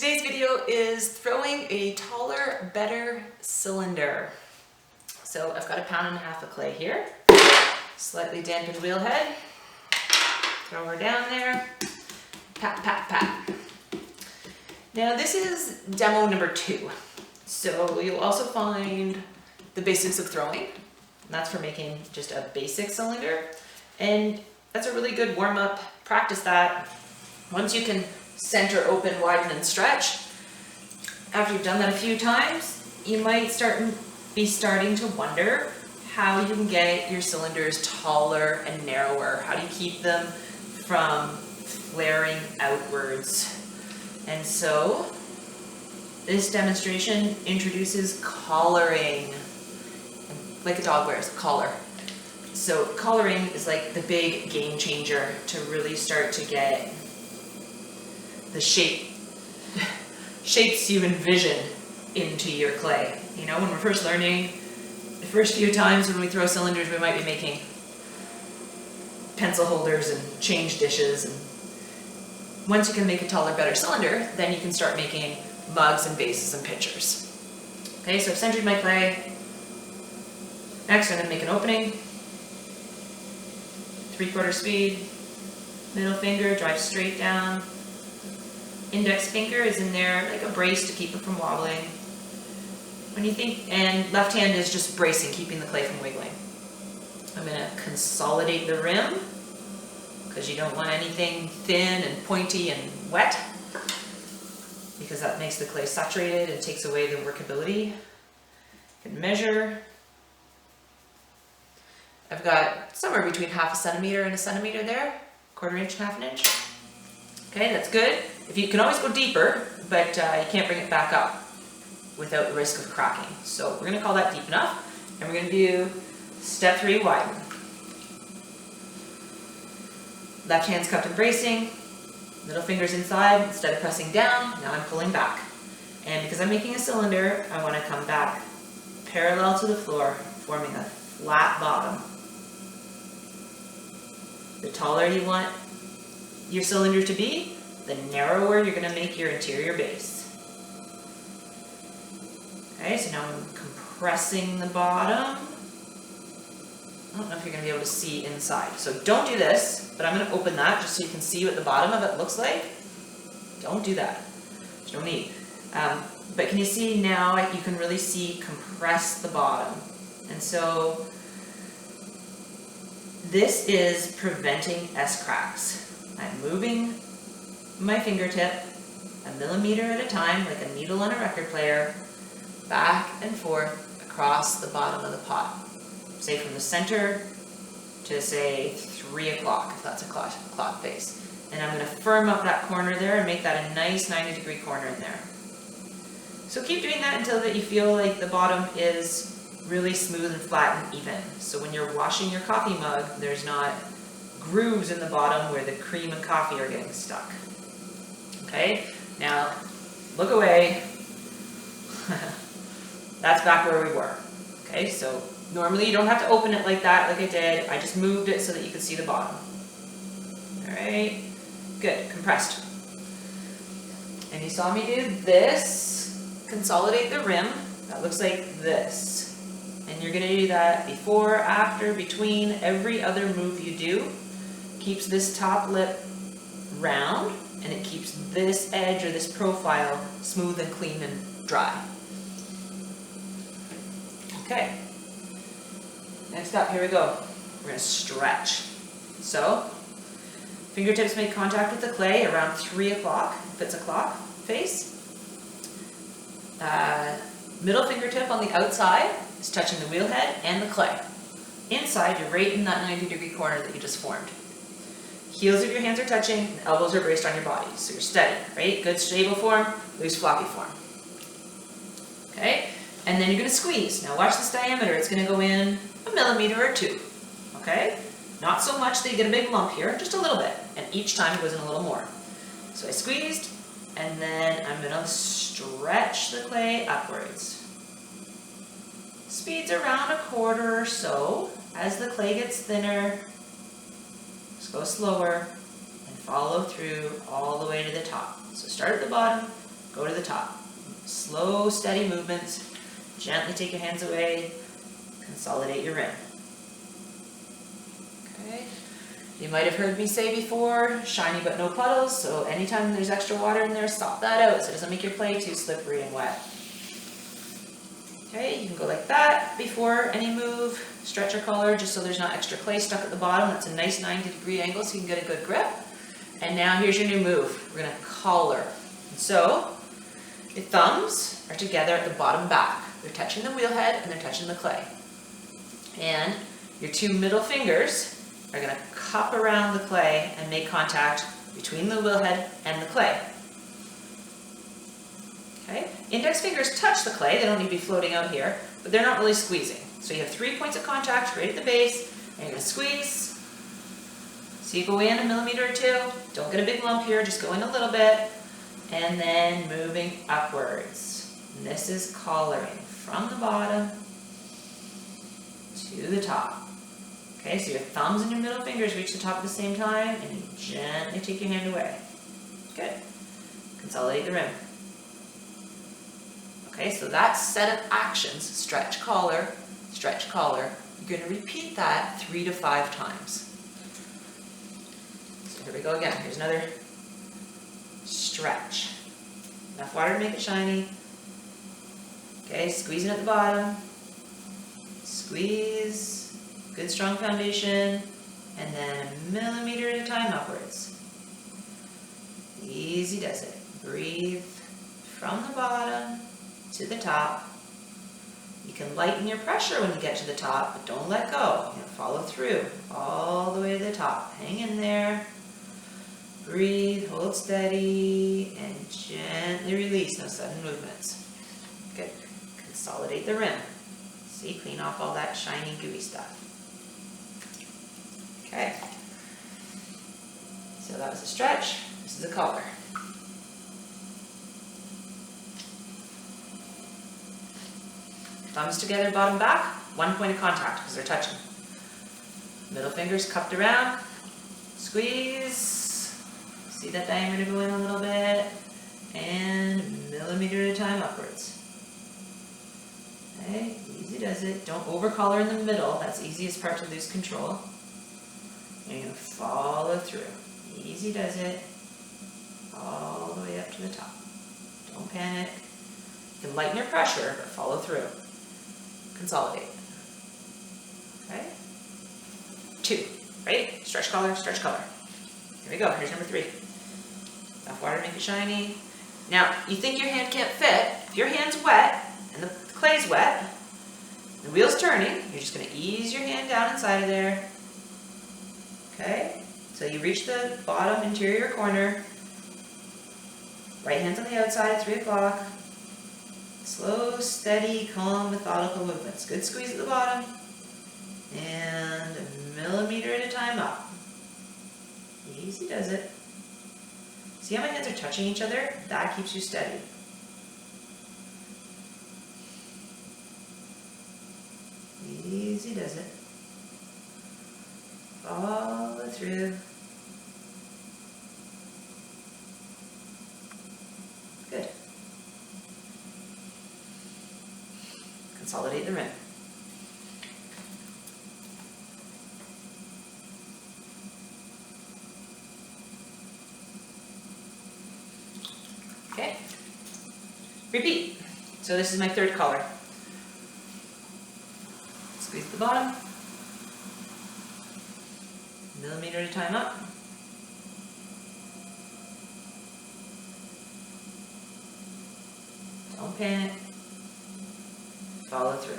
Today's video is throwing a taller, better cylinder. So I've got 1.5 pounds of clay here, slightly dampened wheel head, throw her down there, pat, pat, pat. Now this is demo number 2. So you'll also find the basics of throwing, and that's for making just a basic cylinder. And that's a really good warm-up. Practice that. Once you can center, open, widen, and stretch, after you've done that a few times, you might be starting to wonder how you can get your cylinders taller and narrower. How do you keep them from flaring outwards? And so this demonstration introduces collaring, like a dog wears, collar. So collaring is like the big game changer to really start to get the shapes you envision into your clay. You know, when we're first learning, the first few times when we throw cylinders, we might be making pencil holders and change dishes. And once you can make a taller, better cylinder, then you can start making mugs and vases and pitchers. Okay, so I've centered my clay. Next, I'm going to make an opening. 3/4 speed. Middle finger drives straight down. Index finger is in there like a brace to keep it from wobbling. And left hand is just bracing, keeping the clay from wiggling. I'm going to consolidate the rim because you don't want anything thin and pointy and wet, because that makes the clay saturated and takes away the workability. You can measure. I've got somewhere between 0.5 centimeter and 1 centimeter there, 1/4 inch, 1/2 inch. Okay, that's good. If you can always go deeper, but you can't bring it back up without the risk of cracking. So we're going to call that deep enough, and we're going to do step 3, widen. Left hand's cupped and bracing, middle finger's inside. Instead of pressing down, now I'm pulling back. And because I'm making a cylinder, I want to come back parallel to the floor, forming a flat bottom. The taller you want your cylinder to be, the narrower you're going to make your interior base. Okay, so now I'm compressing the bottom. I don't know if you're going to be able to see inside. So don't do this, but I'm going to open that just so you can see what the bottom of it looks like. Don't do that. There's no need. But can you see now? You can really see compress the bottom. And so this is preventing S-cracks. I'm moving my fingertip 1 millimeter at a time, like a needle on a record player, back and forth across the bottom of the pot. Say from the center to say 3 o'clock, if that's a clock face. And I'm going to firm up that corner there and make that a nice 90-degree corner in there. So keep doing that until that you feel like the bottom is really smooth and flat and even. So when you're washing your coffee mug, there's not grooves in the bottom where the cream and coffee are getting stuck. Okay, now look away. That's back where we were. Okay, so normally you don't have to open it like that, like I did. I just moved it so that you could see the bottom. All right, good, compressed. And you saw me do this, consolidate the rim. That looks like this. And you're going to do that before, after, between every other move you do. Keeps this top lip round, and it keeps this edge or this profile smooth and clean and dry. Okay. Next up, here we go. We're going to stretch. So, fingertips make contact with the clay around 3 o'clock, if it's a clock face. Middle fingertip on the outside is touching the wheel head and the clay. Inside, you're right in that 90-degree corner that you just formed. Heels of your hands are touching, and elbows are braced on your body. So you're steady, right? Good stable form, loose floppy form. Okay? And then you're going to squeeze. Now watch this diameter. It's going to go in 1 millimeter or 2. Okay? Not so much that you get a big lump here, just a little bit. And each time it goes in a little more. So I squeezed, and then I'm going to stretch the clay upwards. Speeds around 1/4 or so. As the clay gets thinner, just go slower and follow through all the way to the top. So start at the bottom, go to the top. Slow, steady movements. Gently take your hands away. Consolidate your rim. Okay. You might have heard me say before, shiny but no puddles, so anytime there's extra water in there, stop that out so it doesn't make your clay too slippery and wet. Okay, you can go like that before any move. Stretch your collar just so there's not extra clay stuck at the bottom. That's a nice 90-degree angle so you can get a good grip. And now here's your new move. We're going to collar. So your thumbs are together at the bottom back. They're touching the wheel head and they're touching the clay. And your two middle fingers are going to cup around the clay and make contact between the wheel head and the clay. Okay? Index fingers touch the clay. They don't need to be floating out here, but they're not really squeezing. So you have 3 points of contact right at the base, and you're going to squeeze. So you go in 1 millimeter or 2. Don't get a big lump here, just go in a little bit, and then moving upwards. And this is collaring from the bottom to the top. Okay, so your thumbs and your middle fingers reach the top at the same time, and you gently take your hand away. Good. Consolidate the rim. Okay, so that set of actions, stretch, collar, stretch, collar. You're going to repeat that 3 to 5 times. So here we go again. Here's another stretch. Enough water to make it shiny. Okay, squeezing at the bottom. Squeeze. Good strong foundation. And then 1 millimeter at a time upwards. Easy does it. Breathe from the bottom to the top. You can lighten your pressure when you get to the top, but don't let go. You know, follow through all the way to the top. Hang in there. Breathe, hold steady, and gently release. No sudden movements. Good. Consolidate the rim. See, clean off all that shiny, gooey stuff. Okay. So that was a stretch. This is a collar. Thumbs together, bottom back, 1 point of contact because they're touching. Middle fingers cupped around, squeeze. See that diameter go in a little bit, and 1 millimeter at a time upwards. Okay, easy does it. Don't over collar in the middle. That's the easiest part to lose control. And you're going to follow through. Easy does it. All the way up to the top. Don't panic. You can lighten your pressure, but follow through. Consolidate. Okay? 2, right? Stretch collar, stretch collar. Here we go. Here's number 3. Enough water to make it shiny. Now, you think your hand can't fit. If your hand's wet and the clay's wet, the wheel's turning, you're just going to ease your hand down inside of there. Okay? So you reach the bottom interior corner. Right hand's on the outside, 3 o'clock. Slow, steady, calm, methodical movements. Good squeeze at the bottom. And 1 millimeter at a time up. Easy does it. See how my hands are touching each other? That keeps you steady. Easy does it. Follow through. Good. Consolidate the rim. Okay. Repeat. So this is my 3rd collar. Squeeze the bottom. 1 millimeter at a time up. Don't panic. Follow through.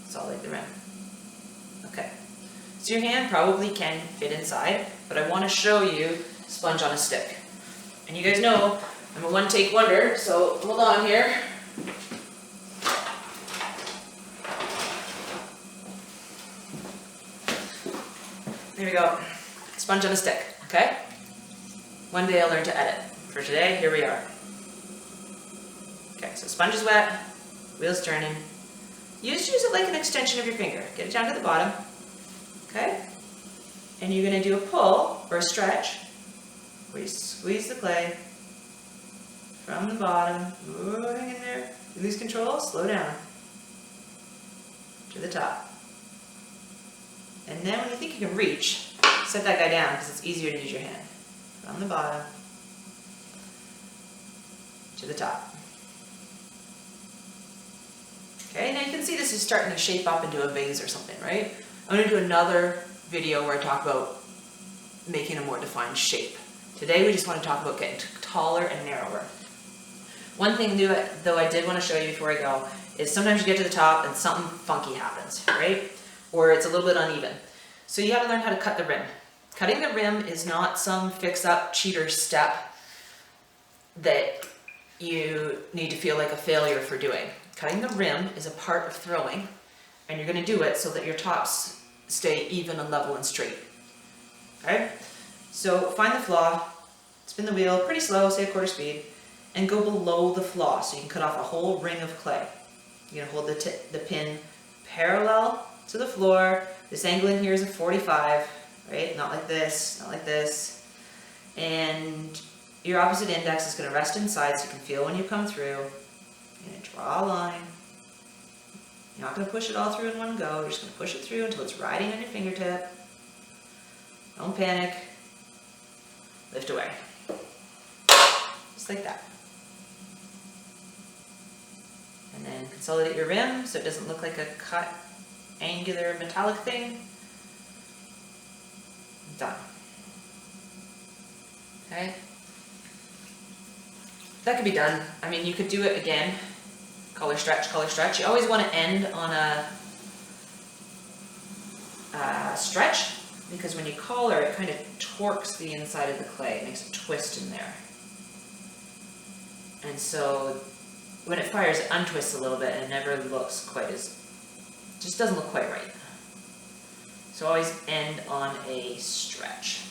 Consolidate the rim. Okay. So your hand probably can fit inside, but I want to show you sponge on a stick. And you guys know I'm a one-take wonder, so hold on here. There we go. Sponge on a stick, okay? One day I'll learn to edit. For today, here we are. Okay, so sponge is wet, wheel's turning. You just use it like an extension of your finger. Get it down to the bottom, okay? And you're going to do a pull or a stretch where you squeeze the clay from the bottom. Ooh, hang in there. You lose control, slow down to the top. And then when you think you can reach, set that guy down because it's easier to use your hand. From the bottom to the top. Okay, now you can see this is starting to shape up into a vase or something, right? I'm going to do another video where I talk about making a more defined shape. Today we just want to talk about getting taller and narrower. One thing though I did want to show you before I go is sometimes you get to the top and something funky happens, right? Or it's a little bit uneven. So you have to learn how to cut the rim. Cutting the rim is not some fix-up cheater step that you need to feel like a failure for doing. Cutting the rim is a part of throwing, and you're going to do it so that your tops stay even and level and straight. Okay? So find the flaw, spin the wheel pretty slow, say 1/4 speed, and go below the flaw so you can cut off a whole ring of clay. You're going to hold the pin parallel to the floor. This angle in here is a 45, right? Not like this, not like this. And your opposite index is going to rest inside so you can feel when you come through. You're going to draw a line. You're not going to push it all through in one go. You're just going to push it through until it's riding on your fingertip. Don't panic. Lift away. Just like that. And then consolidate your rim so it doesn't look like a cut, angular, metallic thing. Done. Okay? That could be done. I mean, you could do it again. Color stretch, color stretch. You always want to end on a stretch, because when you color, it kind of torques the inside of the clay. It makes a twist in there. And so when it fires, it untwists a little bit and it never looks quite as, just doesn't look quite right. So always end on a stretch.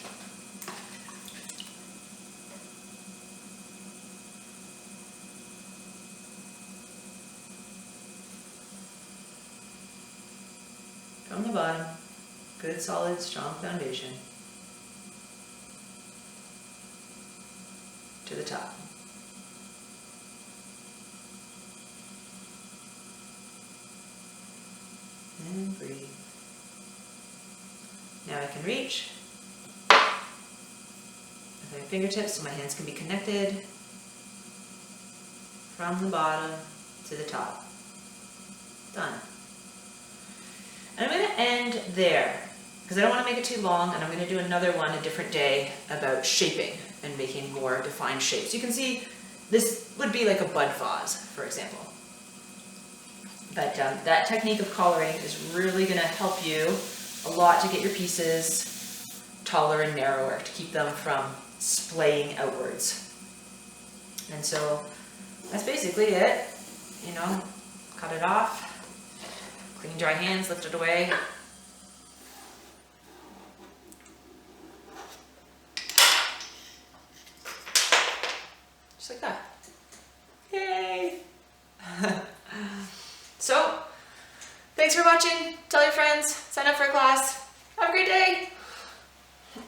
From the bottom, good, solid, strong foundation, to the top. And breathe. Now I can reach with my fingertips so my hands can be connected from the bottom to the top. Done. And I'm going to end there because I don't want to make it too long, and I'm going to do another one a different day about shaping and making more defined shapes. You can see this would be like a bud vase, for example. But that technique of coloring is really going to help you a lot to get your pieces taller and narrower, to keep them from splaying outwards. And so that's basically it. You know, cut it off, clean dry hands, lift it away. Just like that. Yay! So, thanks for watching. Tell your friends. Sign up for a class. Have a great day.